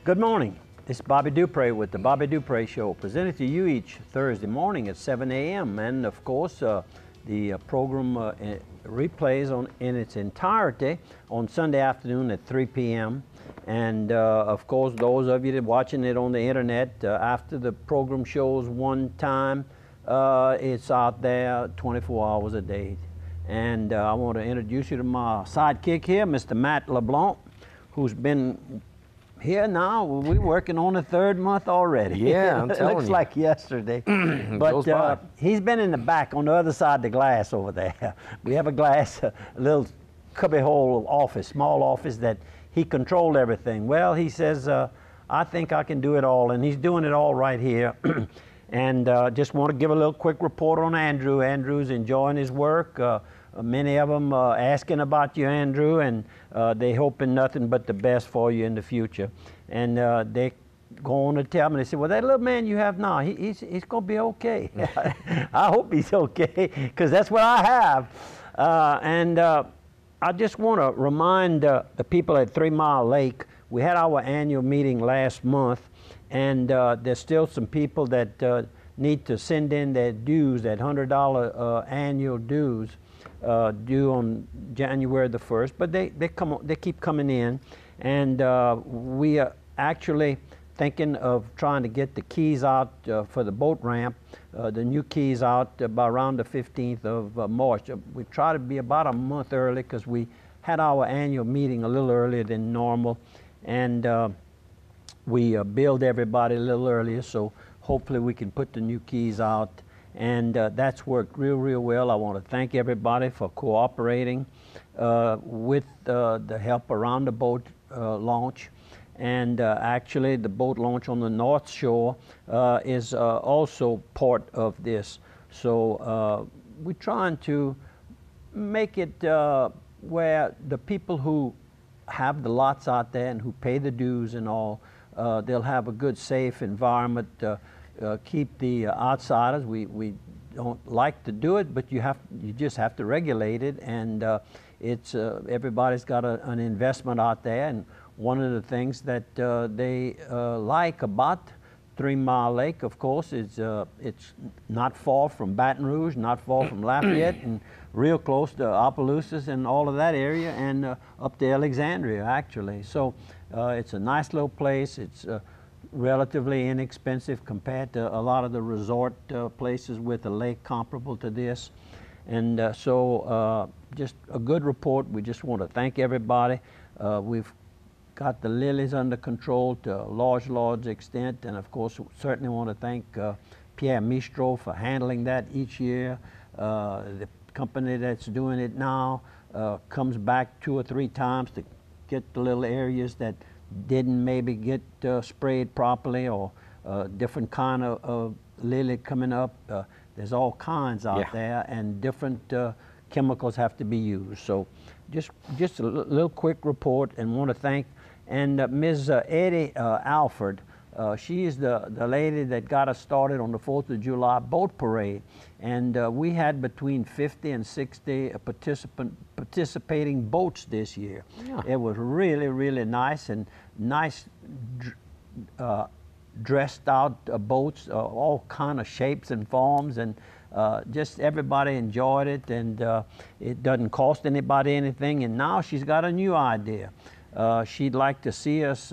Good morning. This is Bobby Dupre with the Bobby Dupre Show, presented to you each Thursday morning at 7 a.m. And of course, the program replays in its entirety on Sunday afternoon at 3 p.m. And of course, those of you that are watching it on the internet, after the program shows one time, it's out there 24 hours a day. And I want to introduce you to my sidekick here, Mr. Matt LeBlanc, who's been here now. We're working on the third month already. Yeah, I'm telling you. It looks like yesterday. But he's been in the back on the other side of the glass over there. We have a glass, a little cubbyhole office, small office that he controlled everything. Well, he says, I think I can do it all, and he's doing it all right here. And just want to give a little quick report on Andrew. Andrew's enjoying his work. Many of them asking about you, Andrew, and they hoping nothing but the best for you in the future. And they go on to tell me, they say, well, that little man you have now, he's going to be okay. I hope he's okay, because that's what I have. I just want to remind the people at 3 Mile Lake, we had our annual meeting last month, and there's still some people that need to send in their dues, that $100 annual dues. Due on January the 1st, but they keep coming in, and we are actually thinking of trying to get the keys out for the boat ramp, the new keys out by around the 15th of March. We try to be about a month early because we had our annual meeting a little earlier than normal, and we billed everybody a little earlier, so hopefully we can put the new keys out. And that's worked real well. I want to thank everybody for cooperating with the help around the boat launch. And actually, the boat launch on the North Shore is also part of this. So we're trying to make it where the people who have the lots out there and who pay the dues and all, they'll have a good, safe environment. Keep the outsiders. We don't like to do it, but you just have to regulate it, and it's everybody's got an investment out there. And one of the things that they like about 3 Mile Lake, of course, is it's not far from Baton Rouge, not far from Lafayette, and real close to Opelousas and all of that area, and up to Alexandria actually. So it's a nice little place. It's relatively inexpensive compared to a lot of the resort places with a lake comparable to this. And so just a good report. We just want to thank everybody. We've got the lilies under control to a large extent, and of course certainly want to thank Pierre Mistro for handling that each year. The company that's doing it now comes back 2 or 3 times to get the little areas that didn't maybe get sprayed properly, or different kind of lily coming up. There's all kinds out there, and different chemicals have to be used. So just a little quick report, and want to thank Ms. Eddie Alford. She is the lady that got us started on the 4th of July boat parade, and we had between 50 and 60 participating boats this year. Yeah. It was really nice, and nice dressed out boats, all kind of shapes and forms, and just everybody enjoyed it, and it doesn't cost anybody anything. And now she's got a new idea. She'd like to see us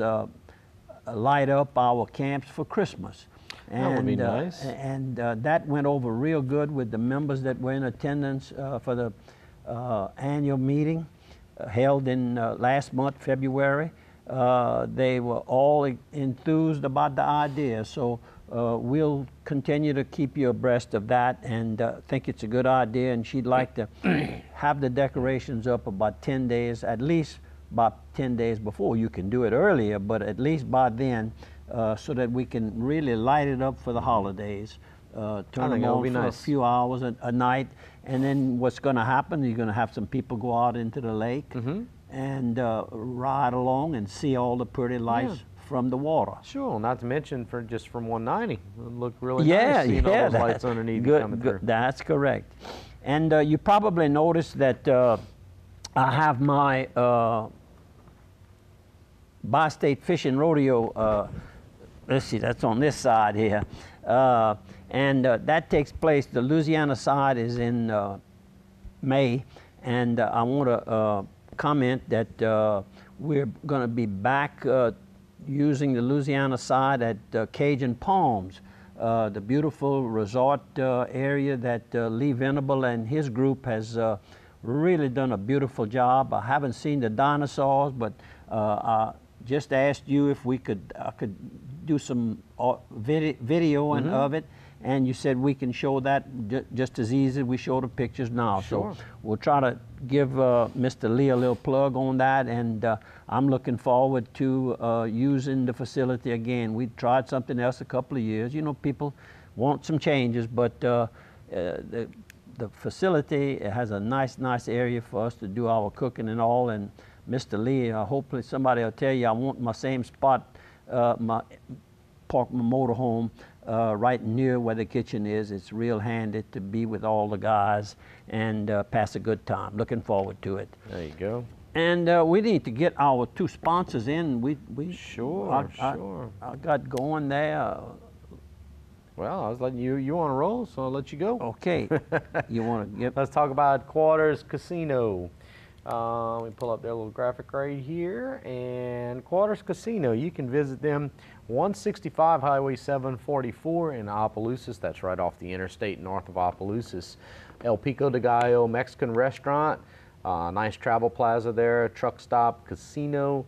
light up our camps for Christmas. And, that would be nice. That went over real good with the members that were in attendance for the annual meeting held in last month, February. They were all enthused about the idea. So we'll continue to keep you abreast of that, and think it's a good idea. And she'd like to have the decorations up about 10 days, at least about 10 days before. You can do it earlier, but at least by then, so that we can really light it up for the holidays. Turn them on for a few hours a night, and then what's going to happen, you're going to have some people go out into the lake and ride along and see all the pretty lights from the water. Sure, not to mention just from 190. It'll look really nice seeing all those lights underneath coming through. That's correct. And you probably noticed that I have my Bi-State Fishing Rodeo. Let's see, that's on this side here. And that takes place, the Louisiana side is in May. And I want to comment that we're going to be back using the Louisiana side at Cajun Palms, the beautiful resort area that Lee Venable and his group has really done a beautiful job. I haven't seen the dinosaurs, but I just asked you if I could do some videoing of it, and you said we can show that just as easy as we show the pictures now. Sure. So we'll try to give Mr. Lee a little plug on that, and I'm looking forward to using the facility again. We tried something else a couple of years. You know, people want some changes, but the facility has a nice area for us to do our cooking and all. And Mr. Lee, hopefully somebody will tell you I want my same spot, park my motorhome right near where the kitchen is. It's real handy to be with all the guys and pass a good time. Looking forward to it. There you go. And we need to get our two sponsors in. Sure. I got going there. Well, I was letting you on a roll, so I'll let you go. Okay. You want to get? Let's talk about Quarters Casino. We pull up their little graphic right here, and Quarters Casino, you can visit them 165 Highway 744 in Opelousas. That's right off the interstate north of Opelousas. El Pico de Gallo Mexican restaurant, nice travel plaza there, truck stop, casino,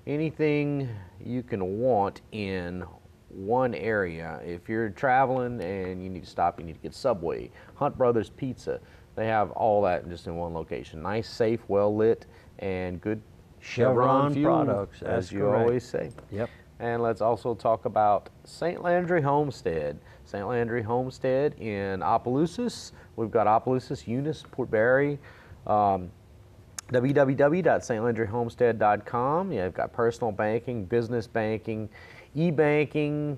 anything you can want in one area. If you're traveling and you need to stop, you need to get Subway, Hunt Brothers Pizza. They have all that just in one location. Nice, safe, well lit, and good Chevron fuel, products, as you always say. Yep. And let's also talk about St. Landry Homestead. St. Landry Homestead in Opelousas. We've got Opelousas, Eunice, Port Barry. www.stlandryhomestead.com. Yeah, you've got personal banking, business banking, e-banking.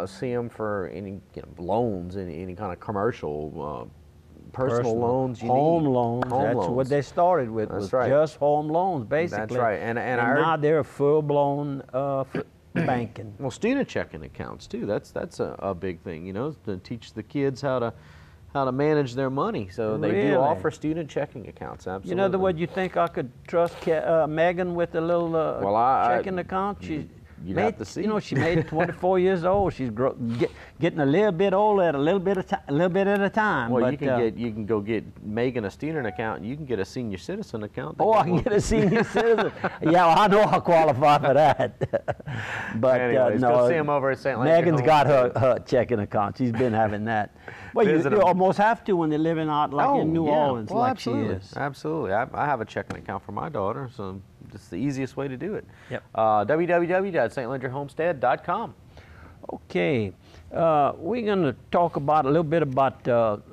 See them for any loans, any kind of commercial. Personal loans, home loans. That's what they started with. That's was right. Just home loans, basically. That's right. And now they're full-blown banking. Well, student checking accounts too. That's a big thing. You know, to teach the kids how to manage their money. So they do offer student checking accounts. Absolutely. You know, would you think I could trust Megan with a little checking account? You'd have to see. You know, she made 24 years old. She's getting a little bit older at a little bit at a time. Well, but, you can go get Megan a student account, and you can get a senior citizen account. Oh, I can get a senior citizen. Yeah, well, I know I qualify for that. But anyways, no, go see him over at St. Landry. Megan's got her checking account. She's been having that. Well, you almost have to when they're living out in New Orleans, well, like absolutely. she is. Absolutely. I have a checking account for my daughter, so it's the easiest way to do it. Yep. www.stlandryhomestead.com. Okay, we're going to talk about a little bit about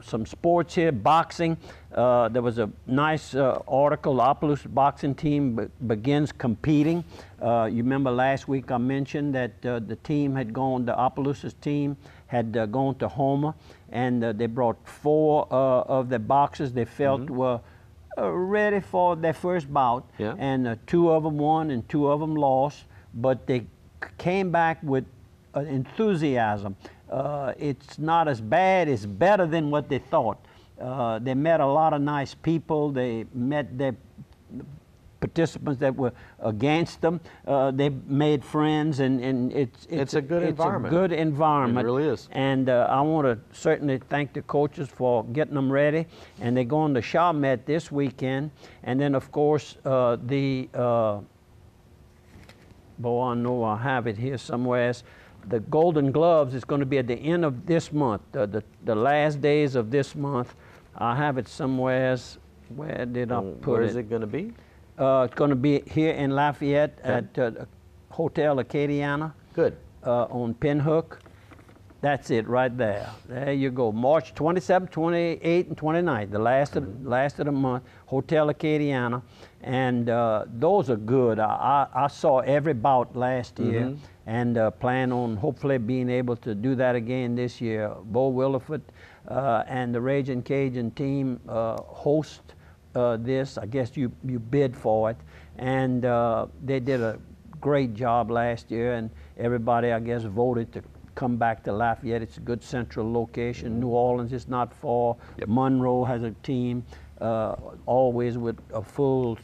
some sports here, boxing. There was a nice article, the Opelousas boxing team begins competing. You remember last week I mentioned that the team had gone, the Opelousas team had gone to Houma, and they brought 4 of the boxers they felt were ready for their first bout, and 2 of them won and 2 of them lost, but they came back with enthusiasm. It's not as bad, it's better than what they thought. They met a lot of nice people. They met their participants that were against them. They made friends, and it's a good environment. It's a good environment. It really is. And I want to certainly thank the coaches for getting them ready. And they're going to Chalmette this weekend. And then, of course, I know I have it here somewhere. The Golden Gloves is going to be at the end of this month, the last days of this month. I have it somewhere. Where did I put it? Where is it going to be? It's going to be here in Lafayette at Hotel Acadiana. Good. On Pinhook. That's it right there. There you go. March 27th, 28th, and 29th, the last of the month, Hotel Acadiana. And those are good. I saw every bout last year and plan on hopefully being able to do that again this year. Bo Williford and the Raging Cajun team host this. I guess you bid for it. And they did a great job last year, and everybody, I guess, voted to come back to Lafayette. It's a good central location. New Orleans is not far. Yep. Monroe has a team, always with a full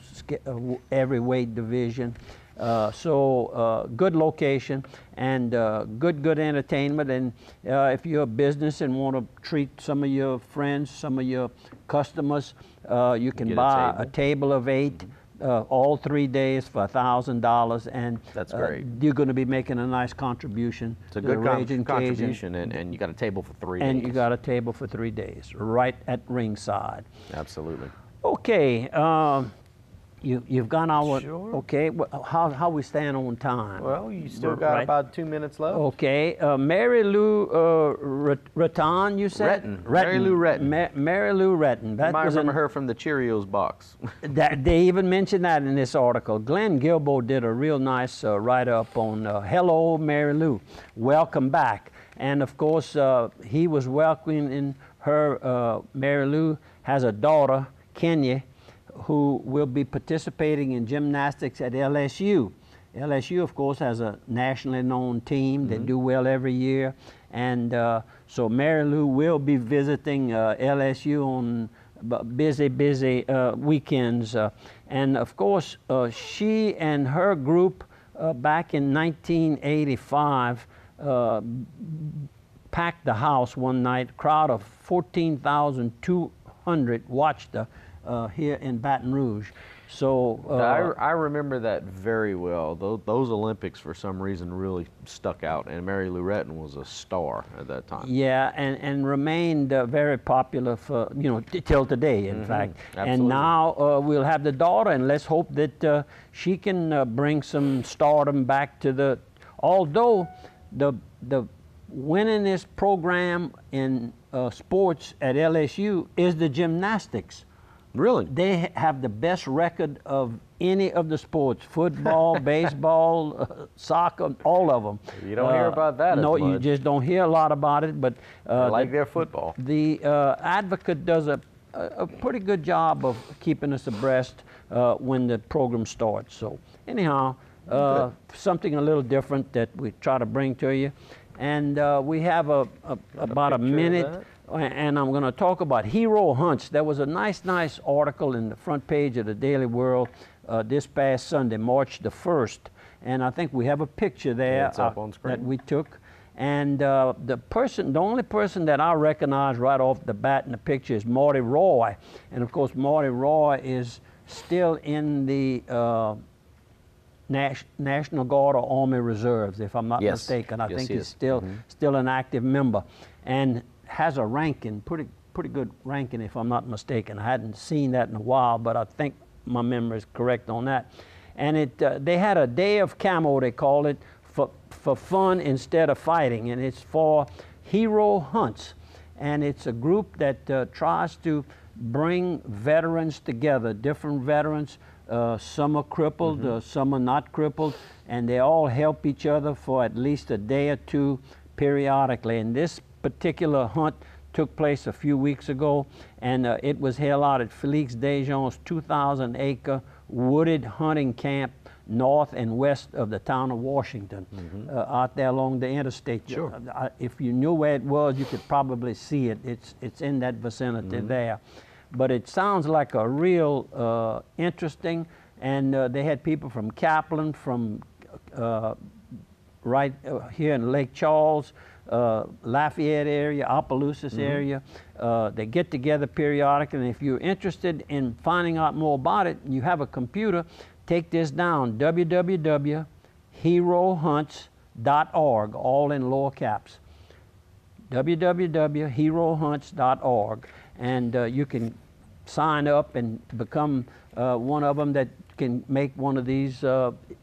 every weight division. Good location and good entertainment. And if you're a business and want to treat some of your friends, some of your customers, you can buy a table of 8. All 3 days for $1,000, and that's great. You're going to be making a nice contribution. It's a good contribution, and you got a table for 3 days. And you got a table for 3 days, right at ringside. Absolutely. Okay, you've got our. Sure. Okay, how we stand on time? Well, you still got about 2 minutes left. Okay, Mary Lou Retton, you said? Retton. Mary Lou Retton. Mary Lou Retton. You might remember her from the Cheerios box. They even mentioned that in this article. Glenn Gilbo did a real nice write-up on Hello, Mary Lou. Welcome back. And of course, he was welcoming her. Mary Lou has a daughter, Kenya, who will be participating in gymnastics at LSU. LSU, of course, has a nationally known team. They do well every year. And so Mary Lou will be visiting LSU on busy weekends. And of course, she and her group back in 1985 packed the house one night. A crowd of 14,200 watched her here in Baton Rouge. So I remember that very well. Those Olympics, for some reason, really stuck out, and Mary Lou Retton was a star at that time. Yeah, and remained very popular for till today, in fact. Absolutely. And now we'll have the daughter, and let's hope that she can bring some stardom back to the. Although the winningest program in sports at LSU is the gymnastics. Really? They have the best record of any of the sports: football, baseball, soccer, all of them. You don't hear about that no, as much. you just don't hear a lot about it. But like their football. The Advocate does a pretty good job of keeping us abreast when the program starts. So anyhow, something a little different that we try to bring to you. And we have about a minute. And I'm going to talk about hero hunts. There was a nice article in the front page of the Daily World this past Sunday, March the 1st. And I think we have a picture there it's up on screen. that we took. And the only person that I recognize right off the bat in the picture is Marty Roy. And of course, Marty Roy is still in the National Guard or Army Reserves, if I'm not mistaken. I think he's still an active member. And has a ranking, pretty good ranking, if I'm not mistaken. I hadn't seen that in a while, but I think my memory is correct on that. And they had a day of camo, they called it, for fun instead of fighting, and it's for hero hunts. And it's a group that tries to bring veterans together, different veterans. Some are crippled, some are not crippled, and they all help each other for at least a day or two periodically. And this particular hunt took place a few weeks ago, and it was held out at Felix Dejon's 2,000-acre wooded hunting camp north and west of the town of Washington, out there along the interstate. Sure. If you knew where it was, you could probably see it. It's in that vicinity there. But it sounds like a real interesting, and they had people from Kaplan, from right here in Lake Charles, Lafayette area, Opelousas area. They get together periodically, and if you're interested in finding out more about it, you have a computer, take this down, www.herohunts.org, all in lower caps. www.herohunts.org, and you can sign up and become one of them that can make one of these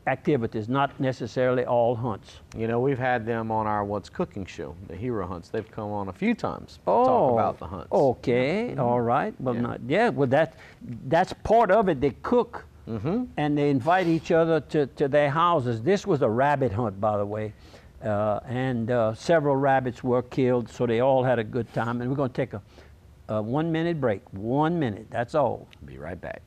activities, not necessarily all hunts. You know, we've had them on our What's Cooking show, the Hero Hunts. They've come on a few times to talk about the hunts. Okay, all right. Well, well, that's part of it. They cook and they invite each other to their houses. This was a rabbit hunt, by the way, and several rabbits were killed, so they all had a good time. And we're going to take a 1 minute break. 1 minute, that's all. Be right back.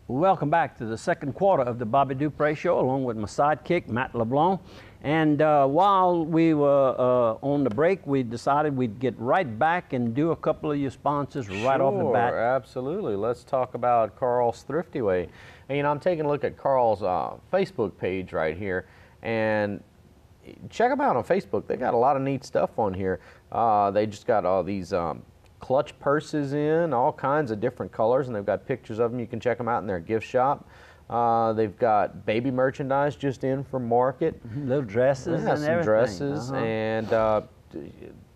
Welcome back to the second quarter of the Bobby Dupre Show, along with my sidekick, Matt LeBlanc. And while we were on the break, we decided we'd get right back and do a couple of your sponsors right off the bat. Sure, absolutely. Let's talk about Carl's Thrifty Way. And, you know, I'm taking a look at Carl's Facebook page right here, and check them out on Facebook. They got a lot of neat stuff on here. They just got all these clutch purses in, all kinds of different colors, and they've got pictures of them. You can check them out in their gift shop. They've got baby merchandise just in for market. Little dresses and some everything. Dresses and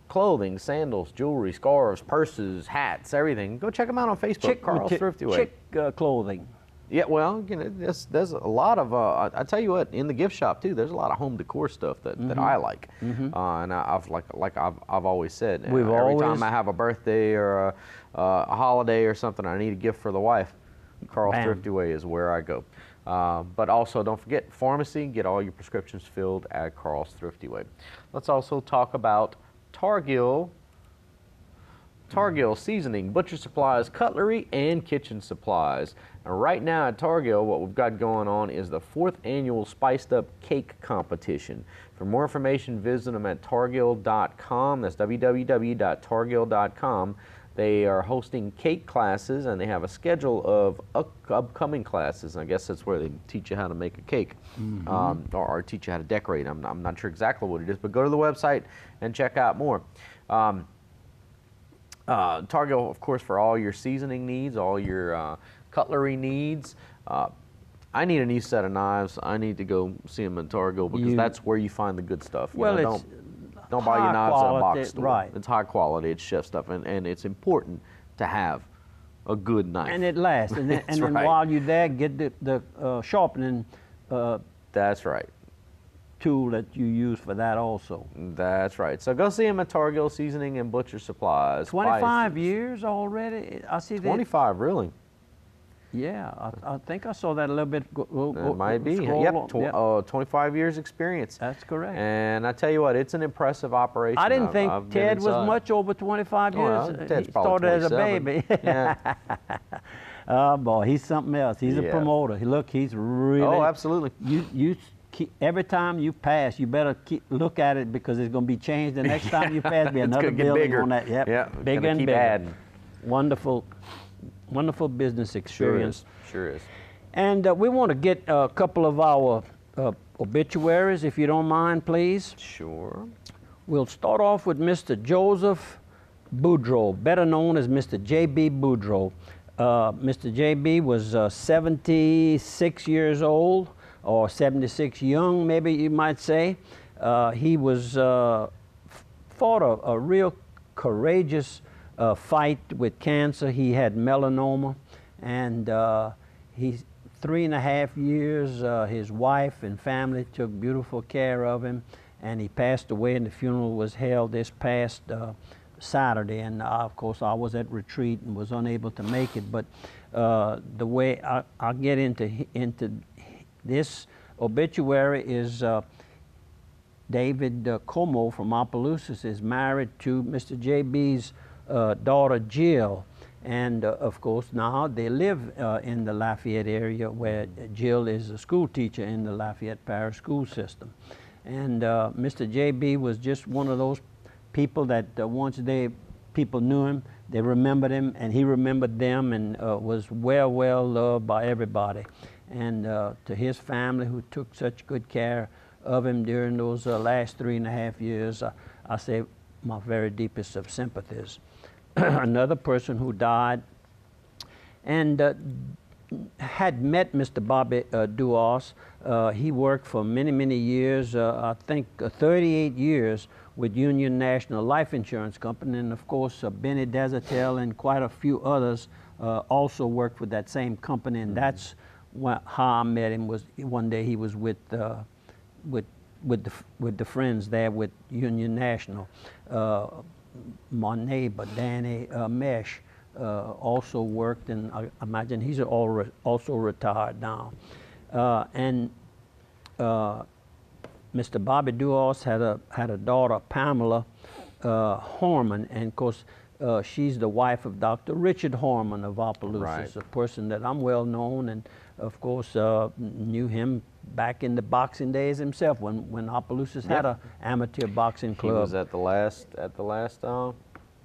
clothing, sandals, jewelry, scarves, purses, hats, everything. Go check them out on Facebook, Carl's Thrifty Way. Chick clothing. Yeah, well, you know, there's a lot of, I tell you what, in the gift shop too, there's a lot of home decor stuff that I like. And I've always said, every time I have a birthday or a holiday or something, I need a gift for the wife, Carl's Thrifty Way is where I go. But also, don't forget, pharmacy, get all your prescriptions filled at Carl's Thrifty Way. Let's also talk about Targill seasoning, butcher supplies, cutlery, and kitchen supplies. And right now at Targill, what we've got going on is the 4th annual Spiced Up Cake Competition. For more information, visit them at targill.com. That's www.targill.com. They are hosting cake classes, and they have a schedule of upcoming classes. I guess that's where they teach you how to make a cake, or teach you how to decorate. I'm not sure exactly what it is, but go to the website and check out more. Targill, of course, for all your seasoning needs, all your cutlery needs. I need a new set of knives. I need to go see them in Targill because that's where you find the good stuff. Well, don't buy your knives at a box store. Right. It's high quality. It's chef stuff, and it's important to have a good knife. And it lasts. And then, and then while you're there, get the sharpening. That's right. Tool that you use for that also. That's right. So go see them at Targill Seasoning and Butcher Supplies. 25 years already? I see that. 25, really? Yeah, I think I saw that a little bit. It might be. Yep, 25 years experience. That's correct. And I tell you what, it's an impressive operation. I didn't think Ted was much over 25 years. Well, Ted's he probably started as a baby. Yeah. Oh boy, he's something else. He's a promoter. Look, he's really. Oh, absolutely. You every time you pass, you better look at it because it's going to be changed. The next time you pass, be another building on that. Yep. Yeah, bigger and bigger. Adding. Wonderful business experience. Sure is. And we want to get a couple of our obituaries, if you don't mind, please. Sure. We'll start off with Mr. Joseph Boudreau, better known as Mr. J.B. Boudreau. Mr. J.B. was 76 years old, or 76 young, maybe you might say. He was fought a real courageous fight with cancer. He had melanoma, and he's 3.5 years. His wife and family took beautiful care of him, and he passed away, and the funeral was held this past Saturday. And of course, I was at retreat and was unable to make it. But the way I'll get into this obituary is David Como from Opelousas is married to Mr. J.B.'s daughter Jill, and of course now they live in the Lafayette area, where Jill is a school teacher in the Lafayette Parish school system. And Mr. J.B. was just one of those people that once people knew him, they remembered him, and he remembered them, and was well loved by everybody. And to his family, who took such good care of him during those last 3.5 years, I say my very deepest of sympathies. Another person who died and had met Mr. Bobby Duos. He worked for many years, I think 38 years, with Union National Life Insurance Company, and of course Benny Desertel and quite a few others also worked with that same company, and that's how I met him. Was one day he was with the friends there with Union National. My neighbor Danny Mesh also worked, and I imagine he's also retired now. And Mr. Bobby Duos had a daughter, Pamela Horman, and of course She's the wife of Dr. Richard Harmon of Opelousas, Right. a person that I'm well known, and of course knew him back in the boxing days himself when Opelousas had a amateur boxing club. He was at the last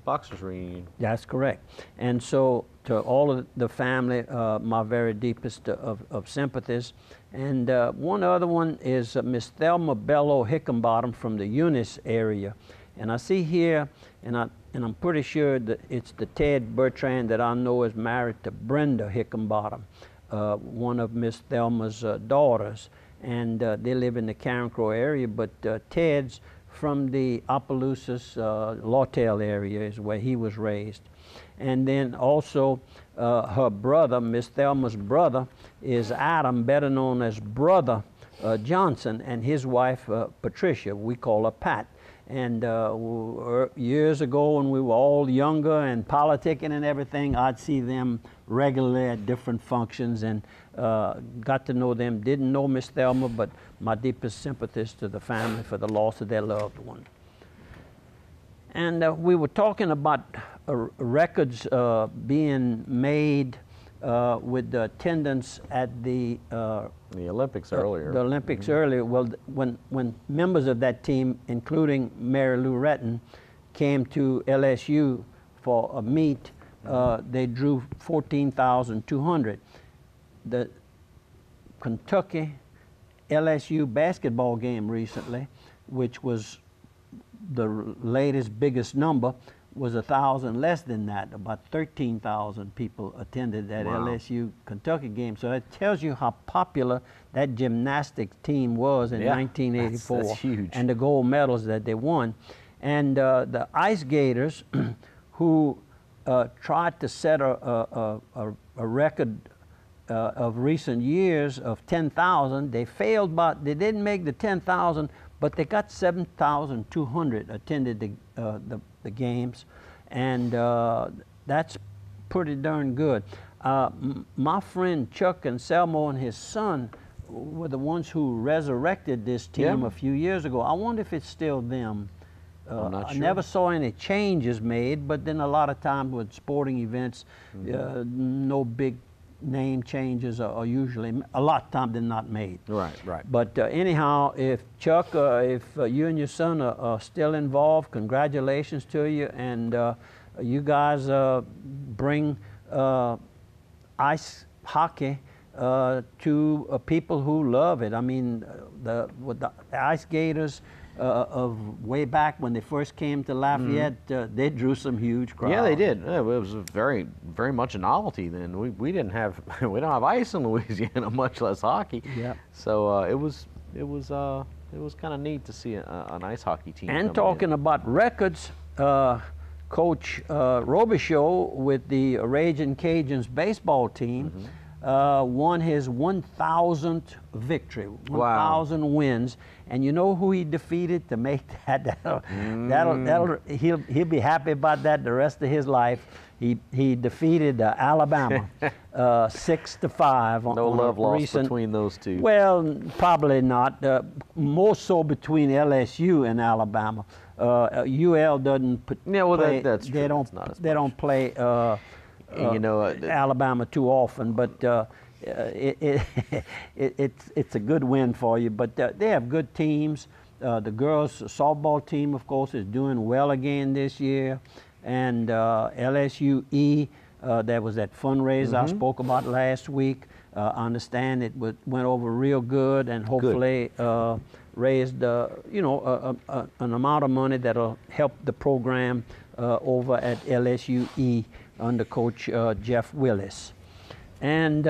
boxers reunion. That's correct. And so to all of the family, my very deepest of sympathies. And one other one is Miss Thelma Bello Hickenbottom from the Eunice area. And I see here, and I'm pretty sure that it's the Ted Bertrand that I know is married to Brenda Hickenbottom, one of Miss Thelma's daughters. And they live in the Karen Crow area, but Ted's from the Opelousas, Lawtell area is where he was raised. And then also her brother, Miss Thelma's brother, is Adam, better known as Brother Johnson, and his wife, Patricia. We call her Pat. And years ago when we were all younger and politicking and everything, I'd see them regularly at different functions and got to know them. Didn't know Miss Thelma, but my deepest sympathies to the family for the loss of their loved one. And we were talking about records being made with the attendance at the Olympics earlier. The Olympics earlier. Well, when members of that team, including Mary Lou Retton, came to LSU for a meet, they drew 14,200. The Kentucky LSU basketball game recently, which was the latest biggest number, was 1,000 less than that. About 13,000 people attended that LSU Kentucky game. So that tells you how popular that gymnastics team was in 1984. That's huge. And the gold medals that they won. And the Ice Gators, who tried to set a record of recent years of 10,000, they failed, but they didn't make the 10,000, but they got 7,200 attended the games, and that's pretty darn good. My friend Chuck Anselmo and his son were the ones who resurrected this team a few years ago. I wonder if it's still them. I'm not I sure. never saw any changes made, but then a lot of times with sporting events, no big name changes are usually, a lot of times they're not made. Right, right. But anyhow, if Chuck, if you and your son are still involved, congratulations to you, and you guys bring ice hockey to people who love it. I mean, with the Ice Gators of way back when they first came to Lafayette, they drew some huge crowds. Yeah, they did. It was very, very much a novelty then. We didn't have we don't have ice in Louisiana, much less hockey. Yeah. So it was kind of neat to see an ice hockey team. And coming talking in. about records, Coach Robichaud with the Ragin' Cajuns baseball team won his 1,000th victory, 1,000 wins. And you know who he defeated to make that? He'll be happy about that the rest of his life. He defeated Alabama 6-5. No love lost between those two. Well, probably not. More so between LSU and Alabama. UL doesn't play. That's true. They don't play Alabama too often, but it's a good win for you. But they have good teams. The girls' softball team, of course, is doing well again this year. And LSUE, there was that fundraiser I spoke about last week. I understand it went over real good, and hopefully raised an amount of money that'll help the program over at LSUE under Coach Jeff Willis. And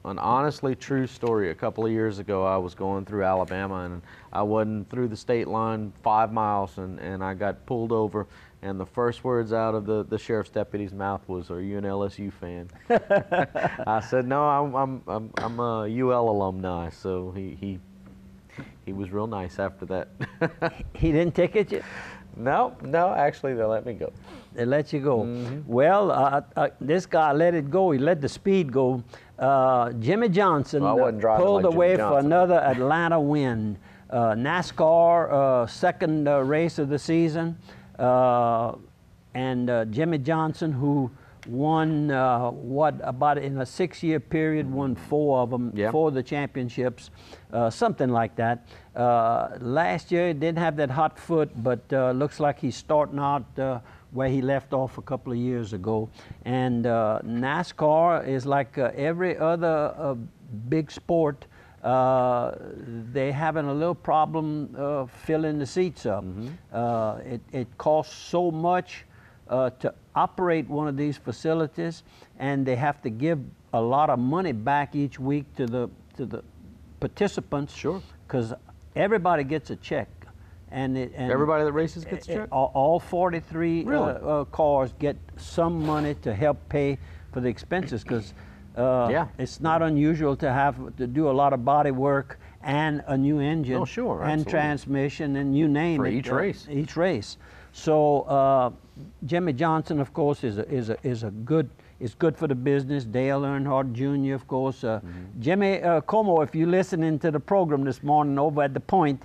an honestly true story. A couple of years ago, I was going through Alabama, and I wasn't through the state line 5 miles, and I got pulled over, and the first words out of the sheriff's deputy's mouth was, "Are you an LSU fan?" I said, "No, I'm a UL alumni." So he was real nice after that. He didn't ticket you? No, actually they let me go. They let you go. Well, this guy let it go. He let the speed go. Jimmy Johnson pulled away for another Atlanta win. NASCAR second race of the season. and Jimmy Johnson, who won about in a 6-year period, won 4 of them, 4 of the championships, something like that. Last year he didn't have that hot foot, but looks like he's starting out where he left off a couple of years ago. And NASCAR is like every other big sport. They're having a little problem filling the seats up. It costs so much to operate one of these facilities, and they have to give a lot of money back each week to the participants. Sure. Because everybody gets a check. And everybody that races gets a check? All 43 really? Cars get some money to help pay for the expenses, because it's not unusual to have to do a lot of body work and a new engine and transmission and you name for it. Each race. Each race. So Jimmy Johnson, of course, is good for the business. Dale Earnhardt Jr., of course. Jimmy Como, if you're listening to the program this morning over at the Point,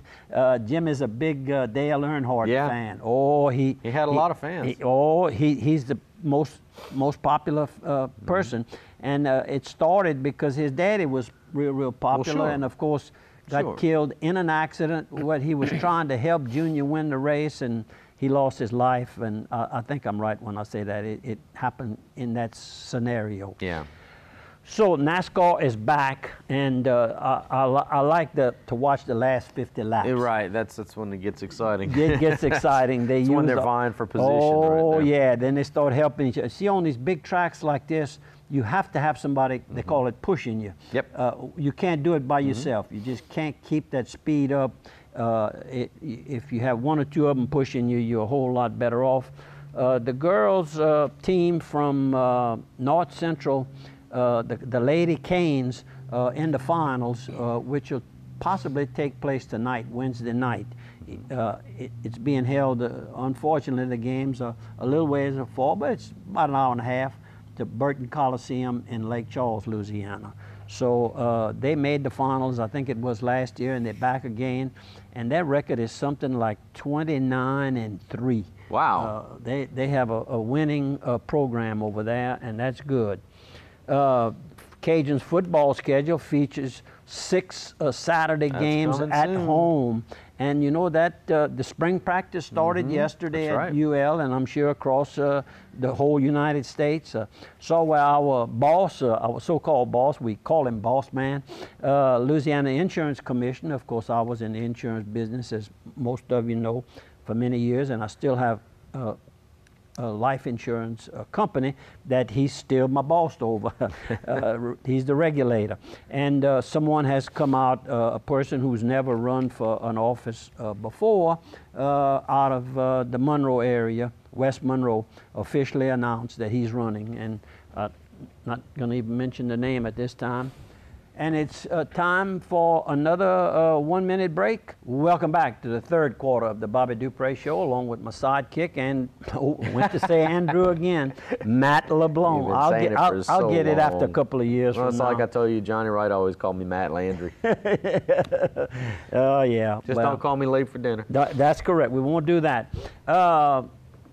Jim is a big Dale Earnhardt fan. Oh, he had a lot of fans. He's the most popular person, and it started because his daddy was real popular, and of course got killed in an accident when he was trying to help Junior win the race, and he lost his life. And I think I'm right when I say that it happened in that scenario. Yeah. So NASCAR is back, and I like to watch the last 50 laps. Right, that's when it gets exciting. It gets exciting. It's when they're vying for position. Oh, right there. yeah, then they start helping each other. See, on these big tracks like this, you have to have somebody, they call it pushing you. Yep. You can't do it by yourself. You just can't keep that speed up. If you have 1 or 2 of them pushing you, you're a whole lot better off. The girls' team from North Central, the Lady Canes, in the finals, which will possibly take place tonight, Wednesday night. It's being held, unfortunately, the games are a little ways afar, but it's about an hour and a half to Burton Coliseum in Lake Charles, Louisiana. So they made the finals, I think it was last year, and they're back again. And their record is something like 29-3. Wow. They have a winning program over there, and that's good. Cajun's football schedule features 6 Saturday games at home. And you know that the spring practice started yesterday at UL, and I'm sure across the whole United States. Saw where our boss, our so-called boss, we call him Boss Man, Louisiana Insurance Commissioner. Of course, I was in the insurance business, as most of you know, for many years, and I still have a life insurance company that he's still my boss over. He's the regulator. And someone has come out, a person who's never run for an office before, out of the Monroe area, West Monroe, officially announced that he's running. And I'm not going to even mention the name at this time. And it's time for another 1-minute break. Welcome back to the 3rd quarter of the Bobby Dupre Show, along with my sidekick, and went to say Andrew again, Matt LeBlanc. I'll get it after a couple of years from now. Like I told you, Johnny Wright always called me Matt Landry. Oh, yeah. Just don't call me late for dinner. That's correct. We won't do that.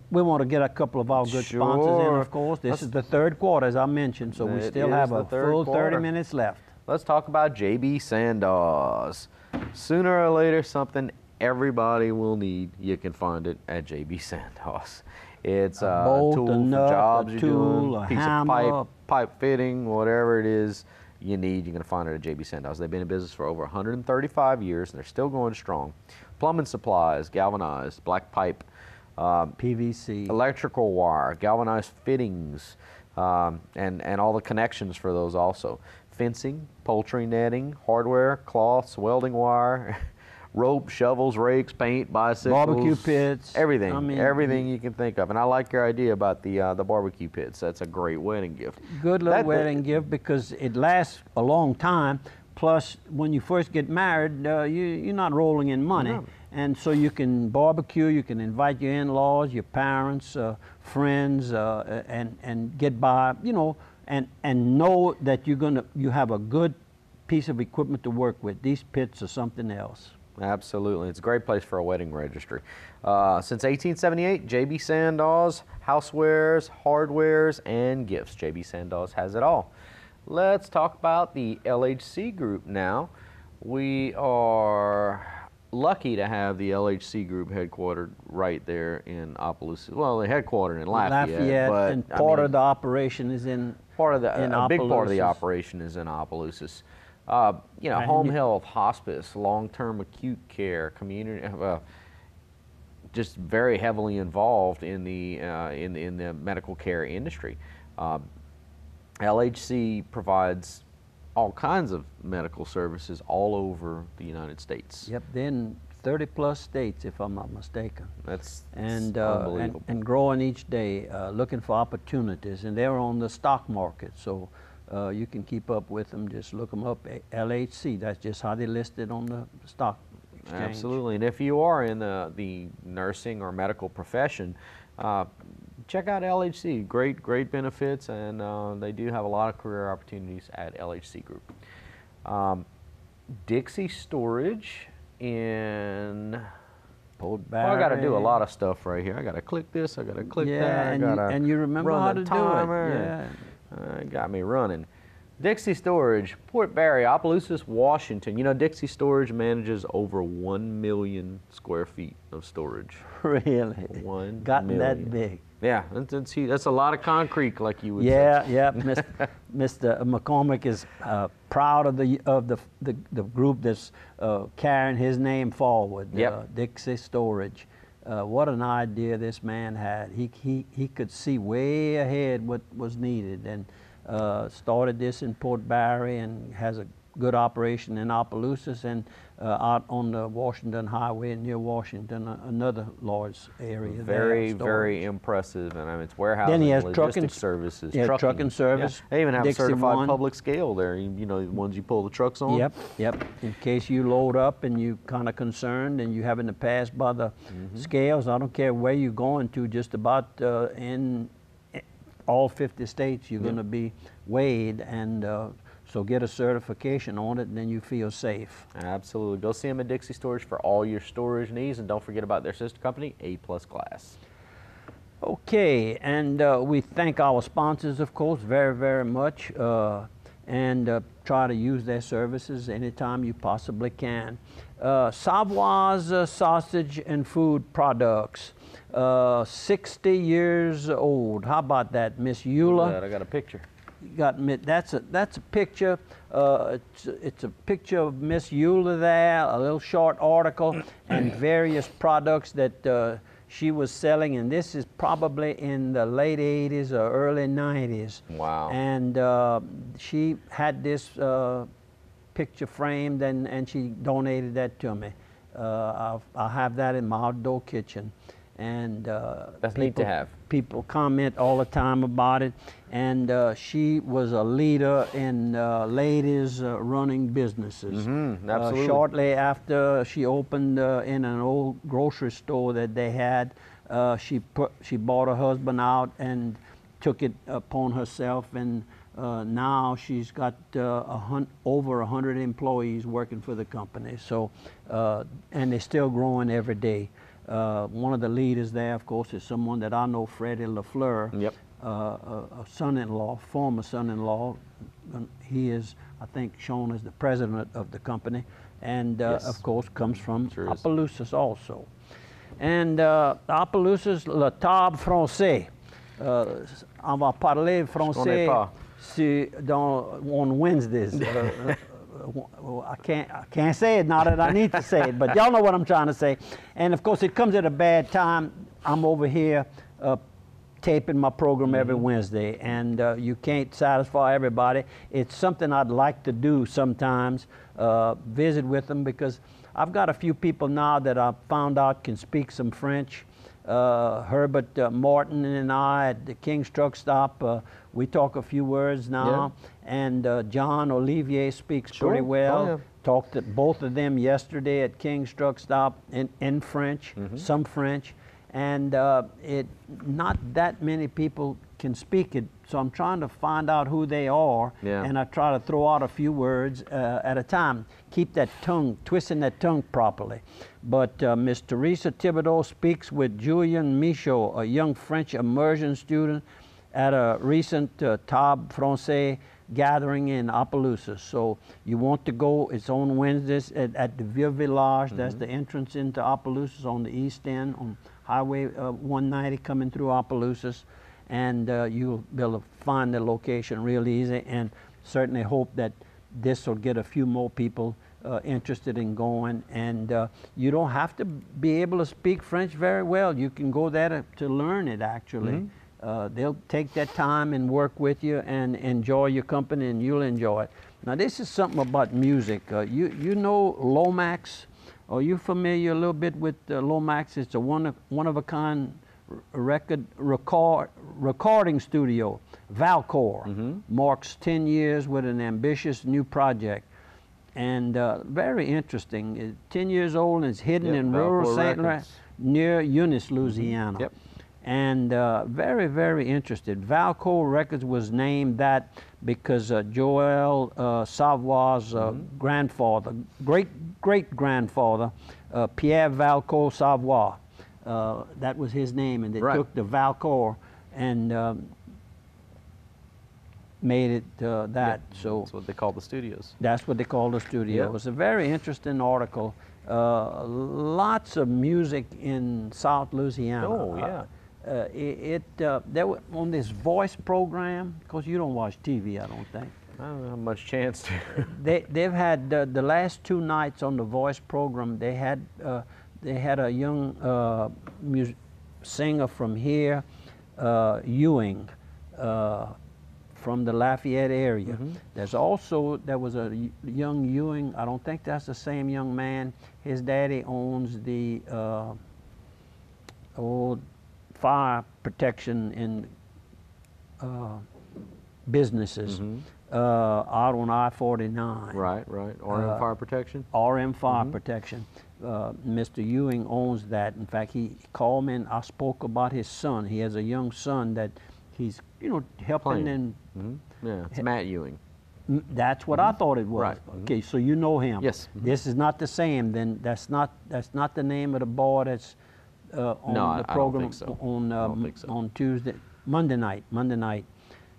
We want to get a couple of our good sponsors in, of course. This is the 3rd quarter, as I mentioned, so we still have a full 30 minutes left. Let's talk about JB Sandoz. Sooner or later, something everybody will need, you can find it at JB Sandoz. It's a bolt, tool a nut, for jobs a you're tool, doing, a piece hammer, of pipe fitting, whatever it is you need, you're going to find it at JB Sandoz. They've been in business for over 135 years, and they're still going strong. Plumbing supplies, galvanized, black pipe, PVC, electrical wire, galvanized fittings, and all the connections for those also. Fencing, poultry netting, hardware, cloths, welding wire, rope, shovels, rakes, paint, bicycles, barbecue pits, everything. I mean, everything you can think of. And I like your idea about the barbecue pits. That's a great wedding gift. Good little wedding gift, because it lasts a long time. Plus, when you first get married, you're not rolling in money. No. And so you can barbecue, you can invite your in-laws, your parents, friends, and get by, you know, and know that you have a good piece of equipment to work with. These pits are something else. Absolutely. It's a great place for a wedding registry. Since 1878, J.B. Sandals, housewares, hardwares, and gifts. J.B. Sandals has it all. Let's talk about the LHC Group now. We are lucky to have the LHC Group headquartered right there in Opelousas. Well, they're headquartered in Lafayette, but and part of the operation is in a big part of the Opelousas. operation is in Opelousas. You know, home health, hospice, long-term acute care, community, just very heavily involved in the medical care industry. LHC provides all kinds of medical services all over the United States. Yep, they're in 30+ states, if I'm not mistaken. That's Unbelievable. And growing each day, looking for opportunities. And they're on the stock market, so you can keep up with them. Just look them up, LHC. That's just how they listed on the stock exchange. Absolutely. And if you are in the nursing or medical profession, check out LHC. Great benefits, and they do have a lot of career opportunities at LHC Group. Dixie Storage in Port Well, I got to do a Barry. lot of stuff right here. I got to click this. I got to click that. I gotta and you remember run how the to timer. do it. Yeah. Got me running. Dixie Storage, Port Barry, Opelousas, Washington. You know, Dixie Storage manages over 1 million square feet of storage. Really? 1 Gotten that million. big. Yeah, that's huge. That's a lot of concrete, like you would say. Yeah. Mr. McCormick is proud of the group that's carrying his name forward. Yep. Dixie Storage. What an idea this man had. He could see way ahead what was needed, and started this in Port Barry and has a good operation in Opelousas and out on the Washington Highway near Washington, another large area. Very impressive, and I mean, it's warehousing, Then he has logistics services, yeah, trucking service. Yeah. They even have Dixie certified One. public scale there. You know, the ones you pull the trucks on. Yep. In case you load up and you kind of concerned and you having to pass by the scales, I don't care where you're going to, just about in all 50 states, you're going to be weighed, and so get a certification on it, and then you feel safe. Absolutely. Go see them at Dixie Storage for all your storage needs, and don't forget about their sister company, A+ Glass. Okay, and we thank our sponsors, of course, very much, and try to use their services anytime you possibly can. Savoy's Sausage and Food Products, 60 years old. How about that, Miss Eula? I got a picture. That's a picture. It's a picture of Miss Eula there, a little short article, and various products that she was selling, and this is probably in the late 80s or early 90s. Wow. And she had this picture framed, and she donated that to me. I have that in my outdoor kitchen. And that's neat to have. People comment all the time about it, and she was a leader in ladies running businesses. Absolutely. Shortly after she opened in an old grocery store that they had, she bought her husband out and took it upon herself, and now she's got over 100 employees working for the company. So, and they're still growing every day. One of the leaders there, of course, is someone that I know, Freddie LaFleur, Yep. A son-in-law, former son-in-law. He is, I think, shown as the president of the company, and Yes. of course comes from Sure is. Opelousas also. And Opelousas, le table français. On va parler français on Wednesdays. I can't say it now that I need to say it, but y'all know what I'm trying to say. And of course, it comes at a bad time. I'm over here taping my program every Wednesday, and you can't satisfy everybody. It's something I'd like to do sometimes, visit with them, because I've got a few people now that I found out can speak some French. Herbert Martin and I at the King's Truck Stop, we talk a few words now. Yeah. And John Olivier speaks Sure. pretty well. Oh, yeah. Talked to both of them yesterday at King's Truck Stop in French, some French. And not that many people can speak it, so I'm trying to find out who they are, and I try to throw out a few words at a time. Keep that tongue, twisting that tongue properly. But Miss Teresa Thibodeau speaks with Julien Michaud, a young French immersion student at a recent Table Français gathering in Opelousas. So you want to go, it's on Wednesdays at the Vieux Village. That's the entrance into Opelousas on the east end on Highway 190 coming through Opelousas. And you'll be able to find the location real easy, and certainly hope that this will get a few more people interested in going. And you don't have to be able to speak French very well. You can go there to learn it, actually. They'll take that time and work with you and enjoy your company, and you'll enjoy it. Now, this is something about music. You know Lomax? Are you familiar a little bit with Lomax? It's a one-of-a-kind recording studio. Valcor marks 10 years with an ambitious new project, and very interesting. 10 years old, and it's hidden in rural St. Louis near Eunice, Louisiana. And very, very interested. Valcor Records was named that because Joel Savoy's grandfather, great-grandfather, Pierre Valcor Savoy, that was his name, and they took the Valcor and made it that. So that's what they call the studios. That's what they call the studio. It was a very interesting article. Lots of music in South Louisiana. Oh, yeah. There were, on this voice program, because you don't watch TV, I don't think. I don't have much chance to. They've had the last 2 nights on the voice program. They had a young singer from here, Ewing, from the Lafayette area. There was a young Ewing. I don't think that's the same young man. His daddy owns the old fire protection in businesses out on I-49. Right. RM Fire Protection? RM Fire Protection. Mr. Ewing owns that. In fact, he called me and I spoke about his son. He has a young son that he's, helping and... Yeah, it's Matt Ewing. That's what I thought it was. Right. Okay, so you know him. Yes. This is not the same. Then that's not the name of the boy that's on the program on Tuesday, Monday night,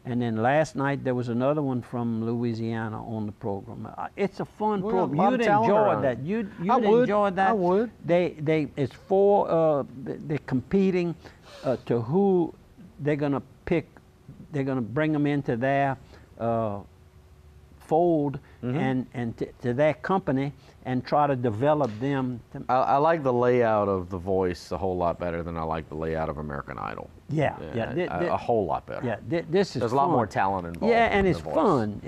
and then last night there was another one from Louisiana on the program. It's a fun program. You'd enjoy that. You'd enjoy that. I would. It's for they're competing to who they're gonna pick. They're gonna bring them into their fold and to their company and try to develop them. I like the layout of The Voice a whole lot better than I like the layout of American Idol. A whole lot better. Yeah, this is There's a lot more talent involved. Yeah, and it's fun.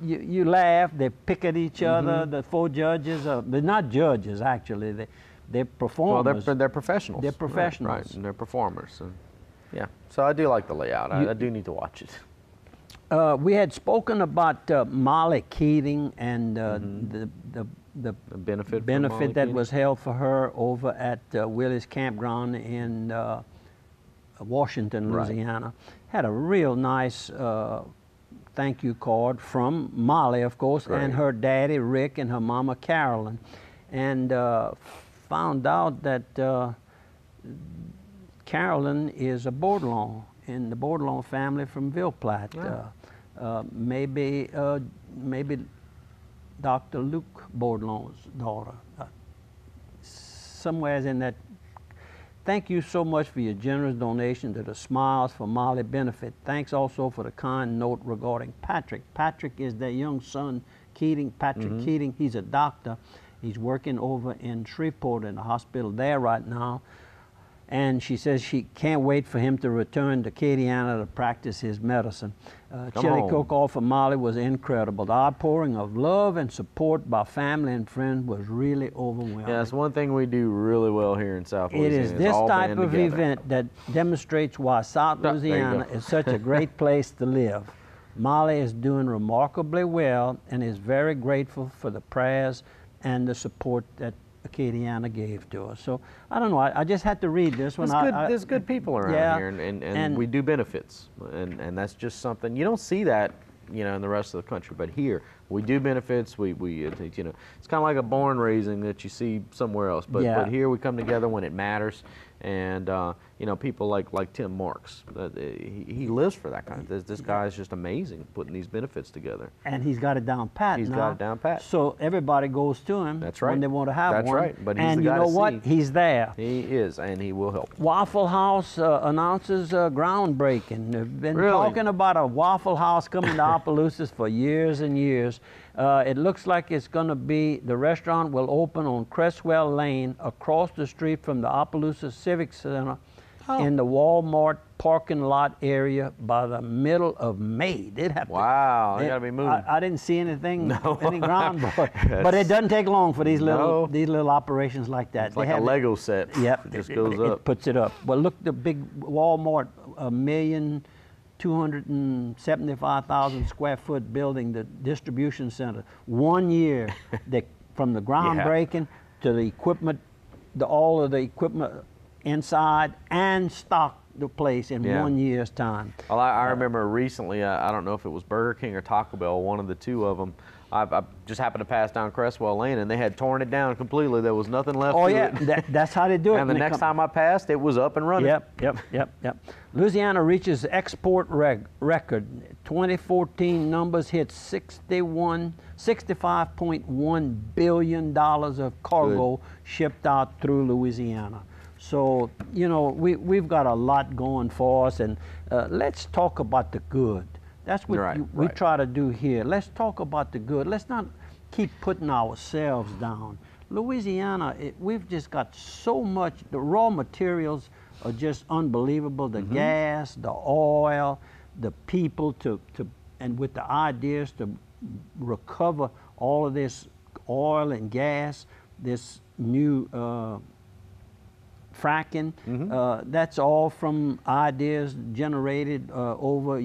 You laugh. They pick at each other. The 4 judges. They're not judges actually. They're performers. Well, they're professionals. They're professionals. Right, and they're performers. And yeah, so I do like the layout. I do need to watch it. We had spoken about Molly Keating and the benefit that was held for her over at Willie's Campground in Washington, Louisiana. Had a real nice thank you card from Molly, of course, and her daddy Rick and her mama Carolyn, and found out that Carolyn is a Bordelon in the Bordelon family from Ville Platte. Maybe Dr. Luke Bordelon's daughter. Somewhere in that. Thank you so much for your generous donation to the Smiles for Molly benefit. Thanks also for the kind note regarding Patrick. Patrick is their young son, Keating. Patrick Keating, he's a doctor. He's working over in Shreveport in the hospital there right now. And she says she can't wait for him to return to Acadiana to practice his medicine. Chili cook-off for Molly was incredible. The outpouring of love and support by family and friends was really overwhelming. Yeah, that's one thing we do really well here in South Louisiana. It is this type of event that demonstrates why South Louisiana is such a great place to live. Molly is doing remarkably well and is very grateful for the prayers and the support that Acadiana gave to us. So I don't know. I just had to read this one. There's good people around here, and we do benefits, and that's just something you don't see that, you know, in the rest of the country. But here we do benefits. We you know, it's kind of like a barn raising that you see somewhere else. But here we come together when it matters. And you know, people like Tim Marks, he lives for that kind of. This guy is just amazing putting these benefits together. And he's got it down pat. He's got it down pat. So everybody goes to him. That's right. When they want to have one. That's right. But he's and the you guy know to what? see. He's there. He is, and he will help. Waffle House announces groundbreaking. They've been talking about a Waffle House coming to Opelousas for years and years. It looks like it's going to be, the restaurant will open on Cresswell Lane across the street from the Opelousas Civic Center in the Walmart parking lot area by the middle of May. They'd have wow, they got to be moving. I didn't see anything, any groundbreaking. But it doesn't take long for these little operations like that. It's like a Lego set. Yep, it just goes up. It puts it up. Well, look, the big Walmart, 1,275,000 square foot building, the distribution center. 1 year, from the groundbreaking to the equipment, all of the equipment inside, and stock the place in 1 year's time. Well, I remember recently, I don't know if it was Burger King or Taco Bell, one of the two of them. I just happened to pass down Cresswell Lane, and they had torn it down completely. There was nothing left to it. That's how they do it. And the next time I passed, it was up and running. Yep. Louisiana reaches export record. 2014 numbers hit $65.1 billion of cargo shipped out through Louisiana. So, you know, we've got a lot going for us, and let's talk about the good. That's what we try to do here. Let's talk about the good. Let's not keep putting ourselves down. Louisiana, we've just got so much. The raw materials are just unbelievable. The gas, the oil, the people and with the ideas to recover all of this oil and gas, this new fracking. That's all from ideas generated over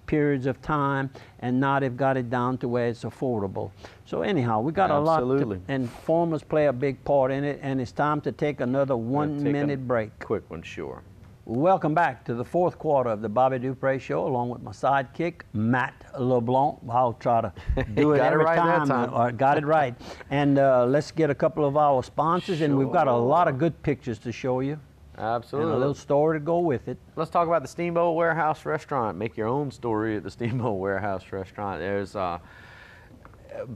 periods of time, and now they've got it down to where it's affordable. So anyhow, we got a lot, and farmers play a big part in it, and it's time to take another 1 minute break. Quick one, sure. Welcome back to the fourth quarter of the Bobby Dupre Show, along with my sidekick, Matt LeBlanc. I'll try to do it every time. Got it right. And let's get a couple of our sponsors, and we've got a lot of good pictures to show you. Absolutely. And a little story to go with it. Let's talk about the Steamboat Warehouse Restaurant. Make your own story at the Steamboat Warehouse Restaurant. There's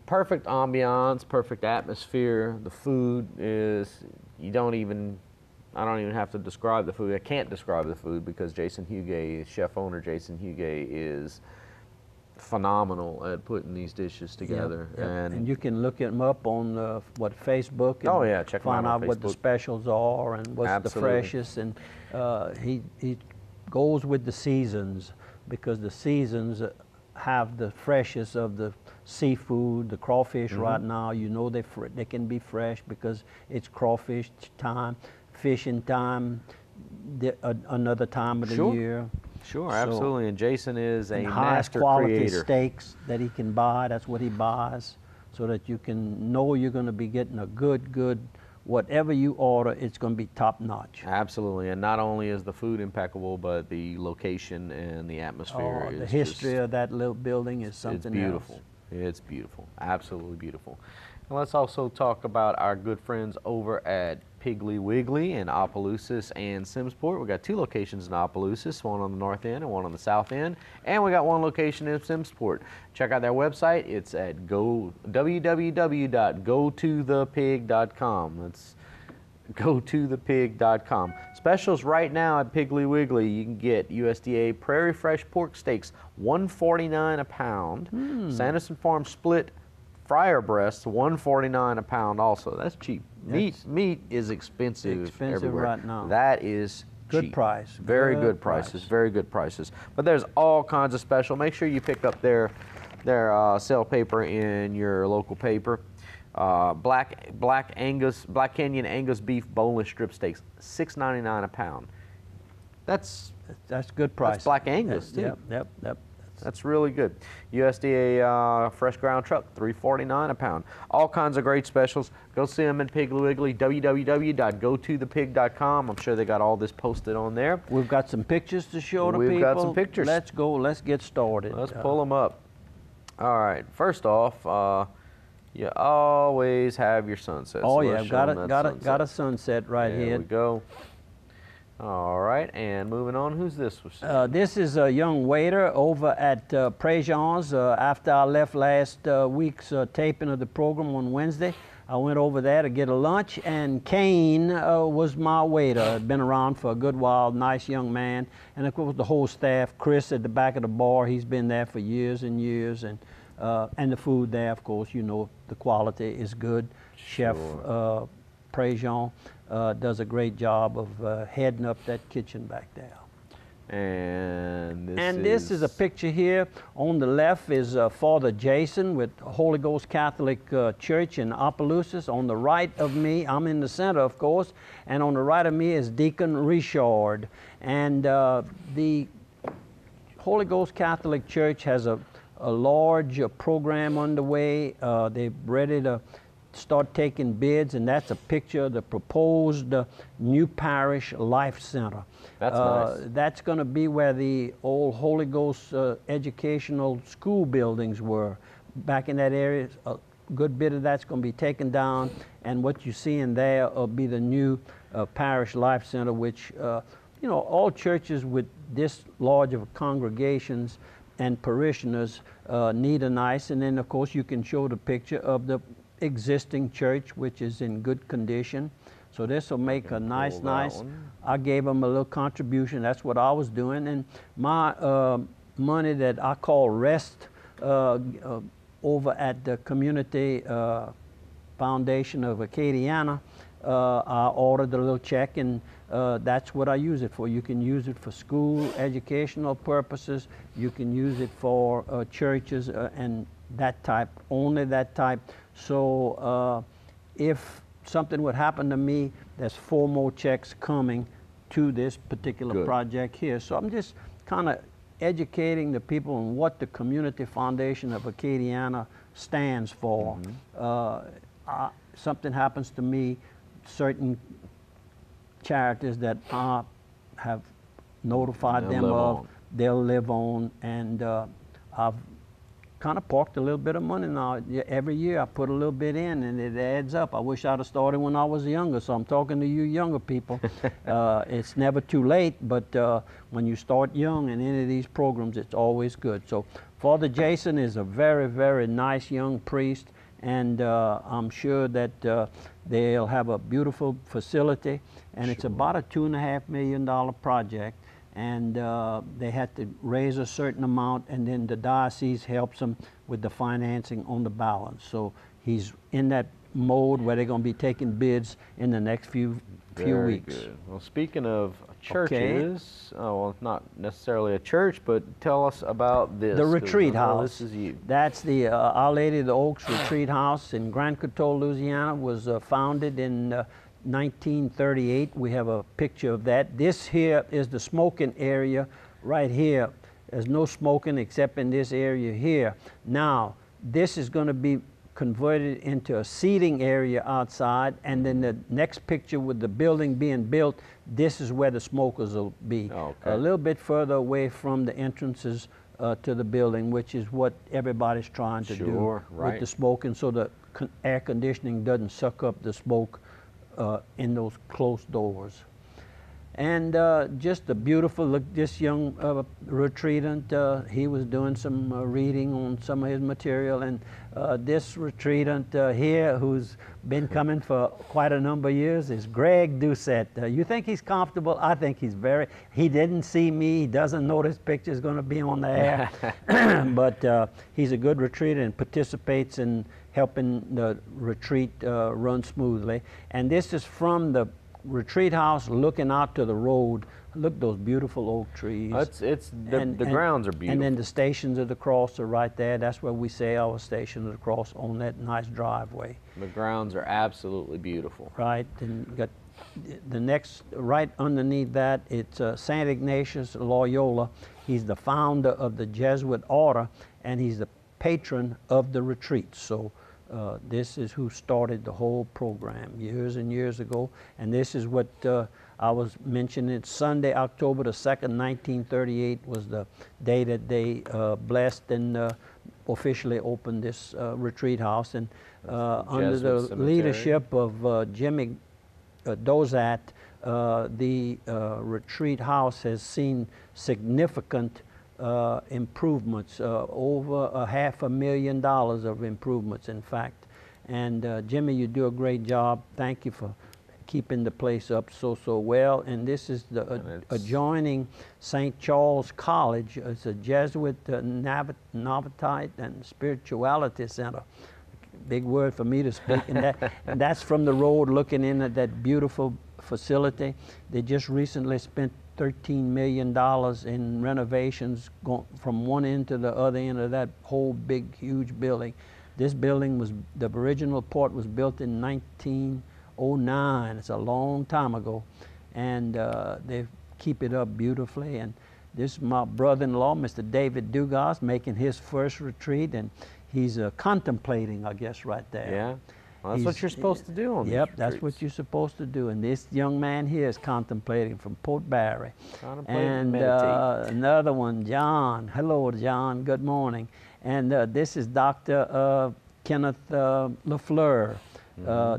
perfect ambiance, perfect atmosphere. The food is, I don't even have to describe the food. I can't describe the food because Jason Hugay, chef owner Jason Hugay, is phenomenal at putting these dishes together. And you can look him up on Facebook. And check find out on what the specials are and what's the freshest. And he goes with the seasons, because the seasons have the freshest of the seafood. The crawfish right now, you know, they can be fresh because it's crawfish time, fishing time, another time of the year. Sure, absolutely. And Jason is a highest master quality creator. Steaks that he can buy. That's what he buys, so that you can know you're going to be getting a good. Whatever you order, it's going to be top notch. Absolutely, and not only is the food impeccable, but the location and the atmosphere. The history of that little building is something else. It's beautiful. It's beautiful. Absolutely beautiful. And let's also talk about our good friends over at Piggly Wiggly in Opelousas and Simmsport. We've got two locations in Opelousas, one on the north end and one on the south end. And we got one location in Simmsport. Check out their website. It's at www.gotothepig.com. That's gotothepig.com. Specials right now at Piggly Wiggly. You can get USDA Prairie Fresh Pork Steaks, $1.49 a pound. Sanderson Farm Split Fryer breasts, $1.49 a pound also. That's cheap. Meat is expensive everywhere. Right now. That is good cheap. Price. Very good prices. Very good prices. But there's all kinds of special. Make sure you pick up their sale paper in your local paper. Black Canyon Angus beef boneless strip steaks, $6.99 a pound. That's good price. That's Black Angus too. Yep. That's really good. USDA fresh ground truck, $3.49 a pound. All kinds of great specials. Go see them in Piggly Wiggly, www.gotothepig.com. I'm sure they got all this posted on there. We've got some pictures to show the people. We've got some pictures. Let's go. Let's get started. Let's pull them up. All right. First off, you always have your sunset. Oh so yeah, got a sunset right here. There we go. All right, and moving on, who's this? This is a young waiter over at Prejean's. After I left last week's taping of the program on Wednesday, I went over there to get a lunch, and Kane was my waiter. Had been around for a good while, nice young man, and of course the whole staff. Chris at the back of the bar, he's been there for years and years, and the food there, of course, you know, the quality is good. Sure. Chef Prejean does a great job of heading up that kitchen back there. And this is a picture here. On the left is Father Jason with Holy Ghost Catholic Church in Opelousas. On the right of me, I'm in the center, of course, and on the right of me is Deacon Richard. And the Holy Ghost Catholic Church has a large program underway. They're ready to start taking bids, and that's a picture of the proposed new parish life center. That's nice. That's going to be where the old Holy Ghost educational school buildings were. Back in that area, a good bit of that's going to be taken down, and what you see in there will be the new parish life center, which, you know, all churches with this large of congregations and parishioners need a nice, and then of course you can show the picture of the existing church, which is in good condition. So this will make a nice. I gave them a little contribution. That's what I was doing, and my money that I call rest over at the Community Foundation of Acadiana, I ordered a little check, and that's what I use it for. You can use it for school, educational purposes. You can use it for churches and that type, only that type. So if something would happen to me, there's 4 more checks coming to this particular project here. So I'm just kind of educating the people on what the Community Foundation of Acadiana stands for. Something happens to me, certain charities that I have notified them of, they'll live on, and I've kind of parked a little bit of money now. Every year I put a little bit in, and it adds up. I wish I'd have started when I was younger, so I'm talking to you younger people. It's never too late, but when you start young in any of these programs, it's always good. So Father Jason is a very, very nice young priest, and I'm sure that they'll have a beautiful facility, and it's about a $2.5 million project. And they had to raise a certain amount, and then the diocese helps them with the financing on the balance. So he's in that mode where they're going to be taking bids in the next few weeks. Good. Well, speaking of churches, well, not necessarily a church, but tell us about this. The retreat house. This is you. That's the Our Lady of the Oaks Retreat House in Grand Coteau, Louisiana. Was founded in 1938. We have a picture of that. This here is the smoking area right here. There's no smoking except in this area here. Now, this is going to be converted into a seating area outside, and then the next picture with the building being built, this is where the smokers will be. A little bit further away from the entrances to the building, which is what everybody's trying to do with the smoking, so the air conditioning doesn't suck up the smoke in those closed doors. And just a beautiful look. This young retreatant, he was doing some reading on some of his material, and this retreatant here, who's been coming for quite a number of years, is Greg Doucette. You think he's comfortable? I think he's very. He didn't see me. He doesn't know this picture is going to be on the air, but he's a good retreatant and participates in helping the retreat run smoothly. And this is from the retreat house looking out to the road. Look, those beautiful oak trees. The grounds are beautiful. And then the Stations of the Cross are right there. That's where we say our Station of the Cross on that nice driveway. The grounds are absolutely beautiful. Right, and you got the next, right underneath that, it's St. Ignatius Loyola. He's the founder of the Jesuit order, and he's the patron of the retreat. So this is who started the whole program years and years ago. And this is what I was mentioning. Sunday, October the 2nd, 1938 was the day that they blessed and officially opened this retreat house. And under the leadership of Jimmy Dozat, the retreat house has seen significant improvements, over $500,000 of improvements, in fact. And Jimmy, you do a great job. Thank you for keeping the place up so well. And this is the adjoining St. Charles College. It's a Jesuit Novatite and Spirituality Center. Big word for me to speak. And that's from the road looking in at that beautiful facility. They just recently spent $13 million in renovations going from one end to the other end of that whole big, huge building. This building was, the original port was built in 1909. It's a long time ago. And they keep it up beautifully. And this is my brother-in-law, Mr. David Dugas, making his first retreat. And he's contemplating, I guess, right there. Yeah. Well, that's what you're supposed to do on these Yep, retreats. that's what you're supposed to do. And this young man here is contemplating from Port Barre. And meditate. Another one, John. Hello, John. Good morning. And this is Dr. Kenneth LaFleur.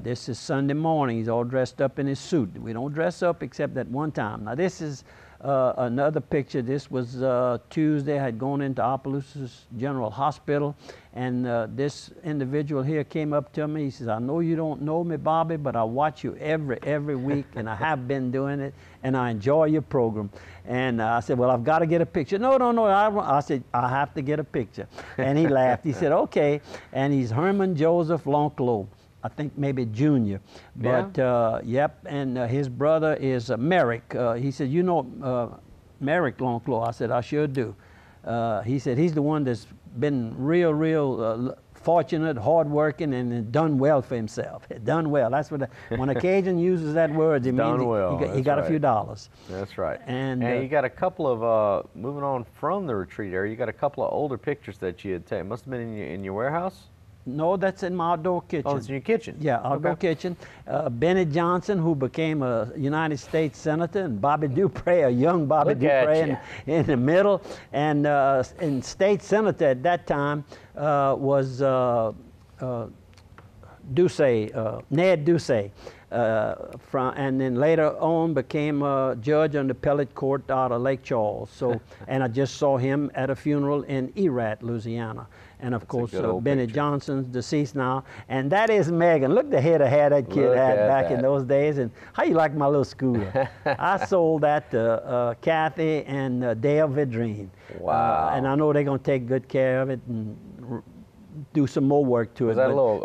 This is Sunday morning. He's all dressed up in his suit. We don't dress up except at one time. Now, this is another picture. This was Tuesday. I had gone into Opelousas General Hospital, and this individual here came up to me. He says, "I know you don't know me, Bobby, but I watch you every week, and I have been doing it, and I enjoy your program." And I said, "Well, I've got to get a picture." No. I said, "I have to get a picture." And he laughed. He said, "Okay." And he's Herman Joseph Lonclos. I think maybe Junior, but yep. And his brother is Merrick. He said, "You know Merrick Lonclos?" I said, "I sure do." He said he's the one that's been real fortunate, hardworking, and done well for himself. Done well. That's what when a Cajun uses that word, it means he got a few dollars. That's right. And you got a couple of moving on from the retreat area. You got a couple of older pictures that you had taken. Must have been in your warehouse. No, that's in my outdoor kitchen. Oh, it's in your kitchen? Yeah, outdoor kitchen. Bennett Johnson, who became a United States Senator, and Bobby Dupre, a young Bobby Dupre in the middle. And State Senator at that time was Ned Ducey. And then later on became a judge on the appellate court out of Lake Charles. So, and I just saw him at a funeral in Erat, Louisiana. And of course, Bennett Johnson's deceased now. And that is Megan. Look the head of hair that kid had back in those days. And how you like my little scooter? I sold that to Kathy and Dale Vidrine. Wow. And I know they're going to take good care of it and do some more work to it.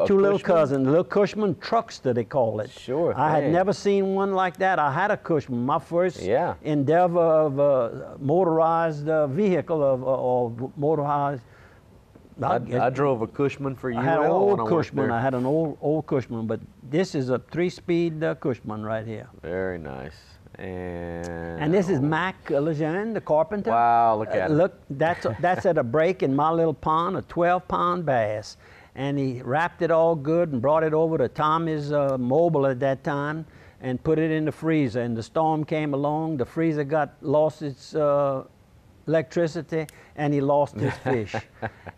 Two little cousins, little Cushman truckster, they call it. Sure. I had never seen one like that. I had a Cushman. My first endeavor of a motorized vehicle or motorized. I drove a Cushman for you. I had an old Cushman. I had an old Cushman, but this is a 3-speed Cushman right here. Very nice. And this is Mac Lejeune, the carpenter. Wow, look at it. Look, that's at a break in my little pond, a 12-pound bass. And he wrapped it all good and brought it over to Tommy's Mobile at that time and put it in the freezer. And the storm came along. The freezer lost its electricity, and he lost his fish.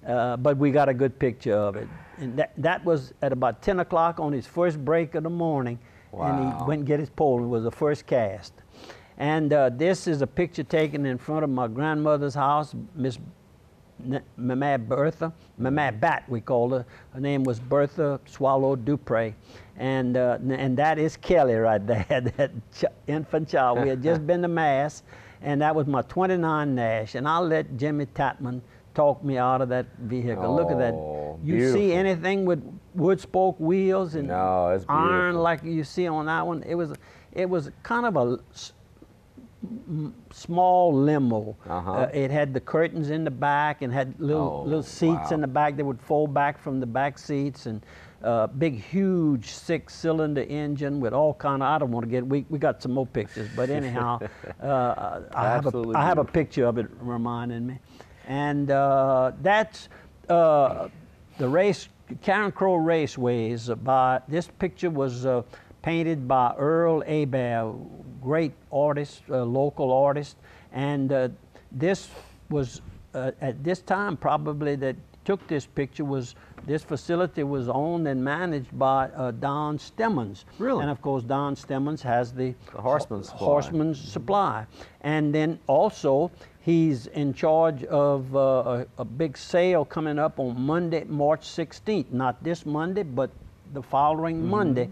But we got a good picture of it. And that was at about 10 o'clock on his first break of the morning. Wow. And he went and get his pole. It was the first cast. And this is a picture taken in front of my grandmother's house, Miss Mama Bertha, Mama Bat we called her. Her name was Bertha Swallow Dupre. And that is Kelly right there, that infant child. We had just been to Mass, and that was my 29 Nash. And I'll let Jimmy Tatman talked me out of that vehicle. Look at that. You Beautiful. see anything with wood spoke wheels and No, it's iron beautiful. like you see on that one? It was kind of a small limo. It had the curtains in the back and had little seats in the back that would fold back from the back seats, and big, huge 6-cylinder engine with all kind of. I don't want to get. We got some more pictures, but anyhow, I have a picture of it reminding me, and that's the race. Karen Crow Raceways. This picture was painted by Earl Hebert, great artist, local artist, and this was at this time probably that took this picture this facility was owned and managed by Don Stemmons. Really? And of course Don Stemmons has the Horseman's Supply. And then also he's in charge of a big sale coming up on Monday, March 16th. Not this Monday, but the following Monday.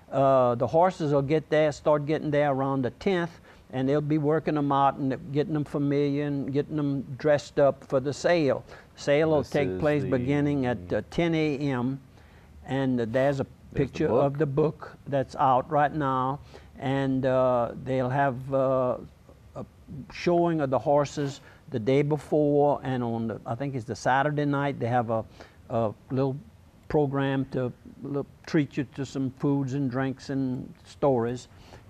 The horses will start getting there around the 10th, and they'll be working them out and getting them familiar and getting them dressed up for the sale. Sale will take place beginning at 10 a.m. and there's a picture of the book that's out right now, and they'll have a showing of the horses the day before, and on I think it's the Saturday night they have a little program to treat you to some foods and drinks and stories.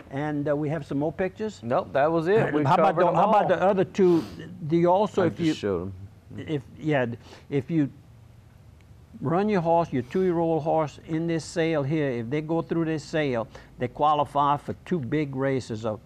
And we have some more pictures? Nope, that was it. How about the other two? Do you also, if you run your horse, your 2-year-old horse in this sale here, if they go through this sale, they qualify for 2 big races, a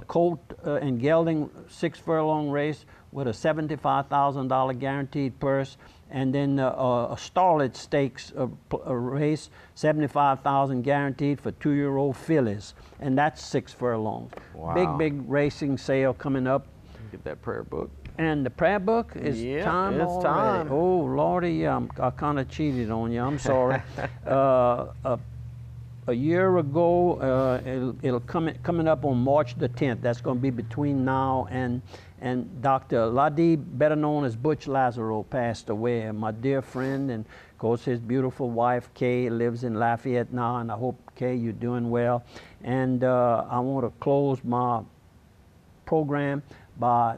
colt and gelding 6-furlong race with a $75,000 guaranteed purse, and then a starlet stakes a race, $75,000 guaranteed for 2-year-old fillies, and that's 6 furlongs. Wow. Big racing sale coming up. Get that prayer book. And the prayer book is time it's already. time. Oh Lordy, I kind of cheated on you. I'm sorry. A year ago, it'll coming up on March the 10th. That's going to be between now and Dr. Ladi, better known as Butch Lazaro, passed away. My dear friend, and of course his beautiful wife Kay lives in Lafayette now, and I hope Kay you're doing well. And I want to close my program by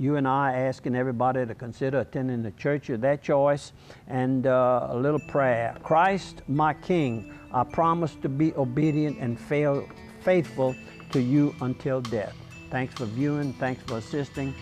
you and I asking everybody to consider attending the church of their choice, and a little prayer. Christ, my King, I promise to be obedient and faithful to you until death. Thanks for viewing. Thanks for assisting.